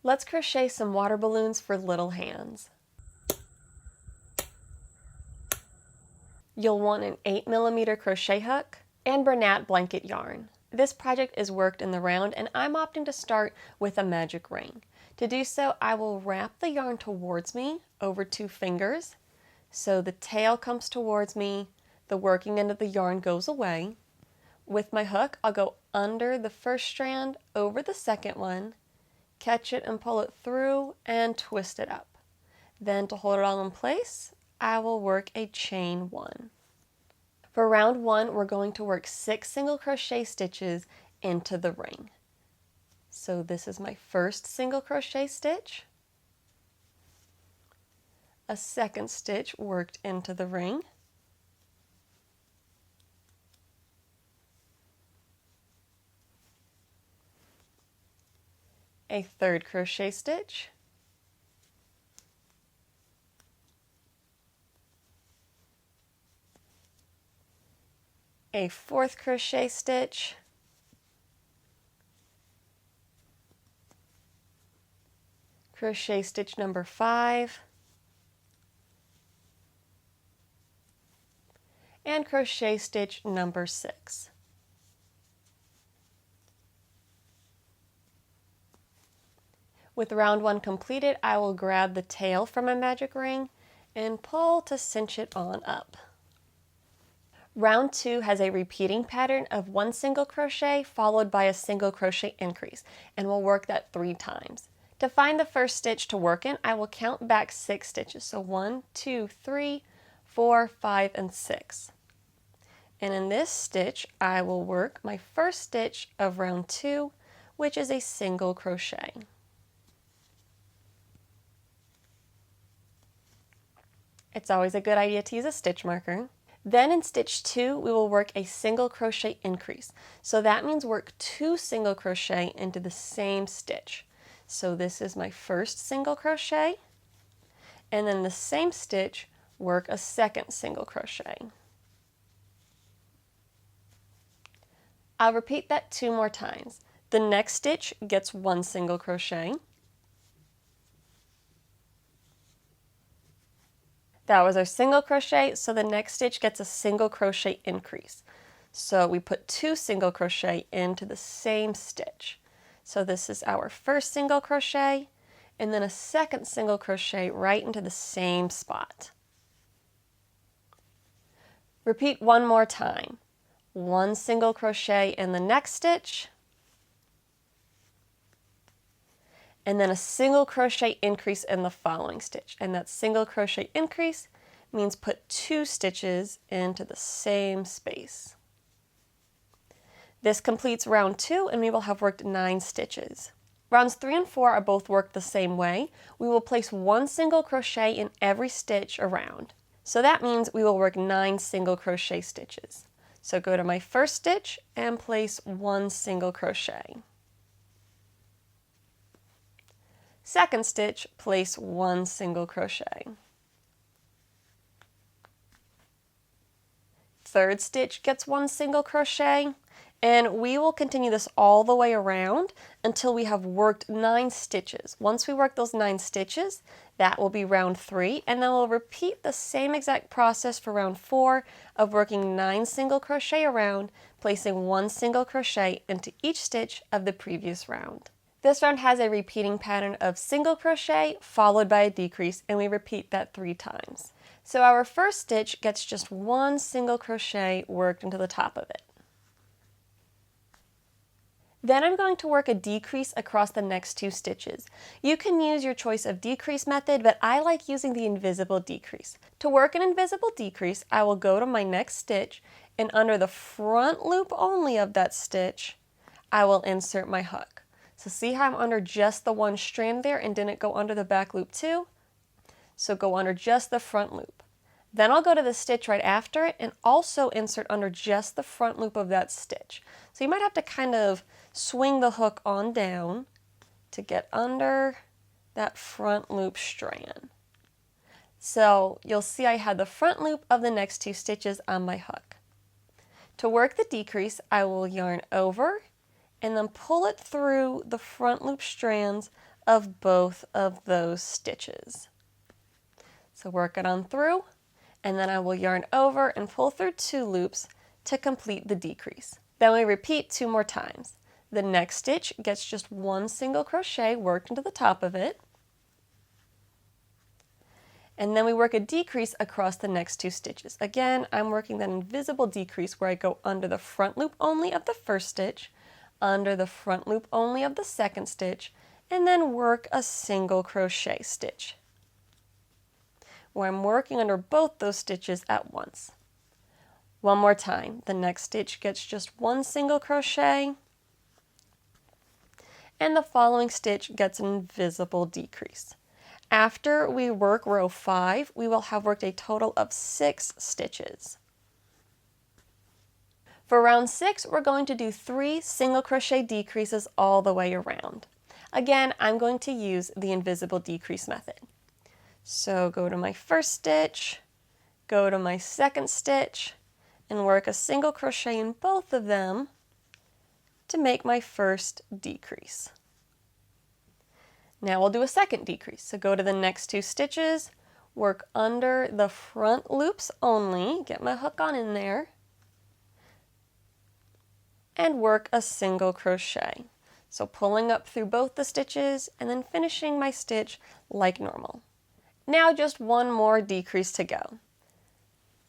Let's crochet some water balloons for little hands. You'll want an 8mm crochet hook and Bernat blanket yarn. This project is worked in the round and I'm opting to start with a magic ring. To do so, I will wrap the yarn towards me over 2 fingers. So the tail comes towards me, the working end of the yarn goes away. With my hook, I'll go under the first strand, over the second one, catch it and pull it through and twist it up. Then to hold it all in place, I will work a chain 1. For round 1, we're going to work 6 single crochet stitches into the ring. So this is my first single crochet stitch, a second stitch worked into the ring, a third crochet stitch, a fourth crochet stitch, crochet stitch number 5, and crochet stitch number 6. With round 1 completed, I will grab the tail from my magic ring and pull to cinch it on up. Round 2 has a repeating pattern of 1 single crochet followed by a single crochet increase, and we'll work that 3 times. To find the first stitch to work in, I will count back 6 stitches. So 1, 2, 3, 4, 5, and 6. And in this stitch, I will work my first stitch of round 2, which is a single crochet. It's always a good idea to use a stitch marker. Then in stitch 2, we will work a single crochet increase. So that means work 2 single crochet into the same stitch. So this is my first single crochet, and then the same stitch, work a second single crochet. I'll repeat that 2 more times. The next stitch gets 1 single crochet. That was our single crochet, so the next stitch gets a single crochet increase. So we put 2 single crochet into the same stitch. So this is our first single crochet, and then a second single crochet right into the same spot. Repeat 1 more time. 1 single crochet in the next stitch, and then a single crochet increase in the following stitch. And that single crochet increase means put 2 stitches into the same space. This completes round 2, and we will have worked 9 stitches. Rounds 3 and 4 are both worked the same way. We will place 1 single crochet in every stitch around. So that means we will work 9 single crochet stitches. So go to my first stitch and place 1 single crochet. Second stitch, place 1 single crochet. Third stitch gets 1 single crochet, and we will continue this all the way around until we have worked 9 stitches. Once we work those 9 stitches, that will be round 3, and then we'll repeat the same exact process for round 4 of working 9 single crochet around, placing 1 single crochet into each stitch of the previous round. This round has a repeating pattern of single crochet followed by a decrease, and we repeat that 3 times. So our first stitch gets just 1 single crochet worked into the top of it. Then I'm going to work a decrease across the next 2 stitches. You can use your choice of decrease method, but I like using the invisible decrease. To work an invisible decrease, I will go to my next stitch, and under the front loop only of that stitch, I will insert my hook. So see how I'm under just the 1 strand there and didn't go under the back loop too? So go under just the front loop. Then I'll go to the stitch right after it and also insert under just the front loop of that stitch. So you might have to kind of swing the hook on down to get under that front loop strand. So you'll see I had the front loop of the next 2 stitches on my hook. To work the decrease, I will yarn over and then pull it through the front loop strands of both of those stitches. So work it on through, and then I will yarn over and pull through 2 loops to complete the decrease. Then we repeat 2 more times. The next stitch gets just 1 single crochet worked into the top of it, and then we work a decrease across the next 2 stitches. Again, I'm working that invisible decrease where I go under the front loop only of the first stitch, under the front loop only of the second stitch, and then work a single crochet stitch, where I'm working under both those stitches at once. One more time. The next stitch gets just 1 single crochet, and the following stitch gets an invisible decrease. After we work row 5, we will have worked a total of 6 stitches. For round 6, we're going to do 3 single crochet decreases all the way around. Again, I'm going to use the invisible decrease method. So go to my first stitch, go to my second stitch, and work a single crochet in both of them to make my first decrease. Now we'll do a second decrease. So go to the next 2 stitches, work under the front loops only, get my hook on in there, and work a single crochet. So pulling up through both the stitches and then finishing my stitch like normal. Now just 1 more decrease to go.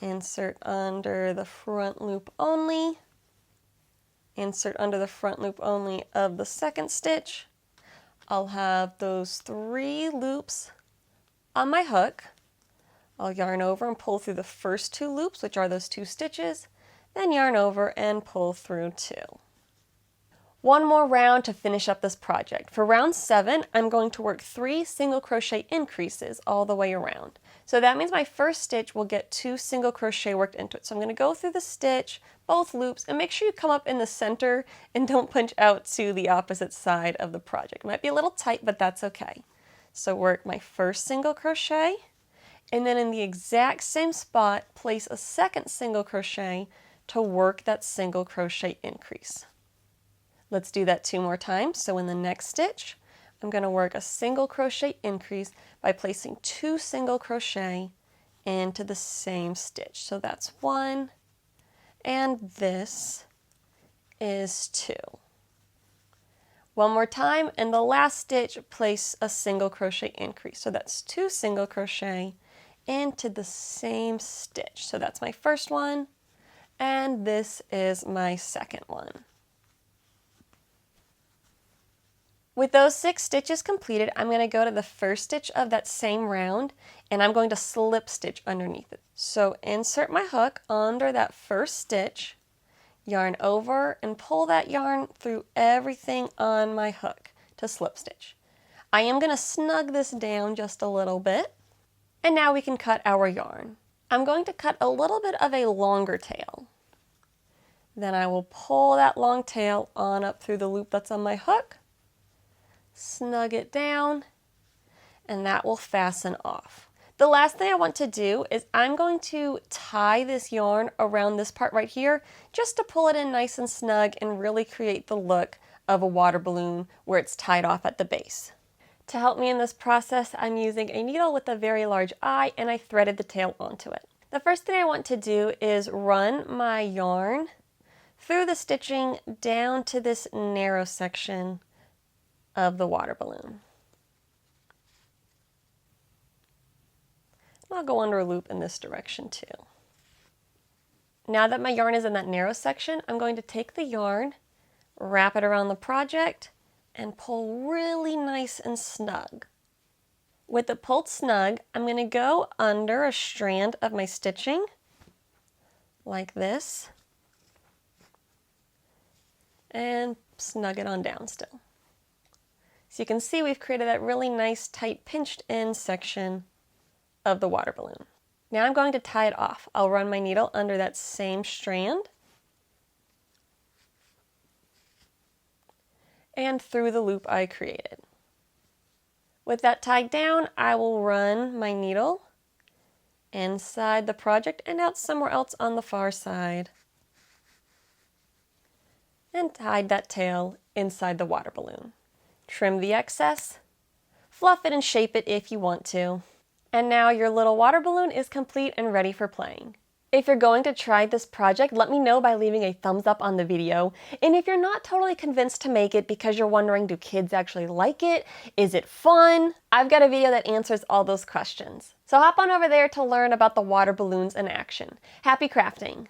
Insert under the front loop only, insert under the front loop only of the second stitch. I'll have those 3 loops on my hook. I'll yarn over and pull through the first 2 loops, which are those 2 stitches, then yarn over and pull through 2. One more round to finish up this project. For round 7, I'm going to work 3 single crochet increases all the way around. So that means my first stitch will get 2 single crochet worked into it. So I'm going to go through the stitch, both loops, and make sure you come up in the center and don't punch out to the opposite side of the project. It might be a little tight, but that's okay. So work my first single crochet, and then in the exact same spot, place a second single crochet to work that single crochet increase. Let's do that 2 more times. So in the next stitch, I'm going to work a single crochet increase by placing 2 single crochet into the same stitch. So that's 1, and this is 2. One more time, and the last stitch, place a single crochet increase. So that's 2 single crochet into the same stitch. So that's my first one, and this is my second one. With those 6 stitches completed, I'm going to go to the first stitch of that same round, and I'm going to slip stitch underneath it. So insert my hook under that first stitch, yarn over and pull that yarn through everything on my hook to slip stitch. I am going to snug this down just a little bit, and now we can cut our yarn. I'm going to cut a little bit of a longer tail. Then I will pull that long tail on up through the loop that's on my hook, snug it down, and that will fasten off. The last thing I want to do is I'm going to tie this yarn around this part right here just to pull it in nice and snug and really create the look of a water balloon where it's tied off at the base. To help me in this process, I'm using a needle with a very large eye, and I threaded the tail onto it. The first thing I want to do is run my yarn through the stitching down to this narrow section of the water balloon. I'll go under a loop in this direction too. Now that my yarn is in that narrow section, I'm going to take the yarn, wrap it around the project, and pull really nice and snug. With it pulled snug, I'm going to go under a strand of my stitching, like this, and snug it on down still. So you can see we've created that really nice, tight, pinched in section of the water balloon. Now I'm going to tie it off. I'll run my needle under that same strand and through the loop I created. With that tied down, I will run my needle inside the project and out somewhere else on the far side and tied that tail inside the water balloon. Trim the excess fluff it and shape it if you want to. And now your little water balloon is complete and ready for playing. If you're going to try this project, let me know by leaving a thumbs up on the video. And if you're not totally convinced to make it because you're wondering, do kids actually like it? Is it fun? I've got a video that answers all those questions. So hop on over there to learn about the water balloons in action. Happy crafting!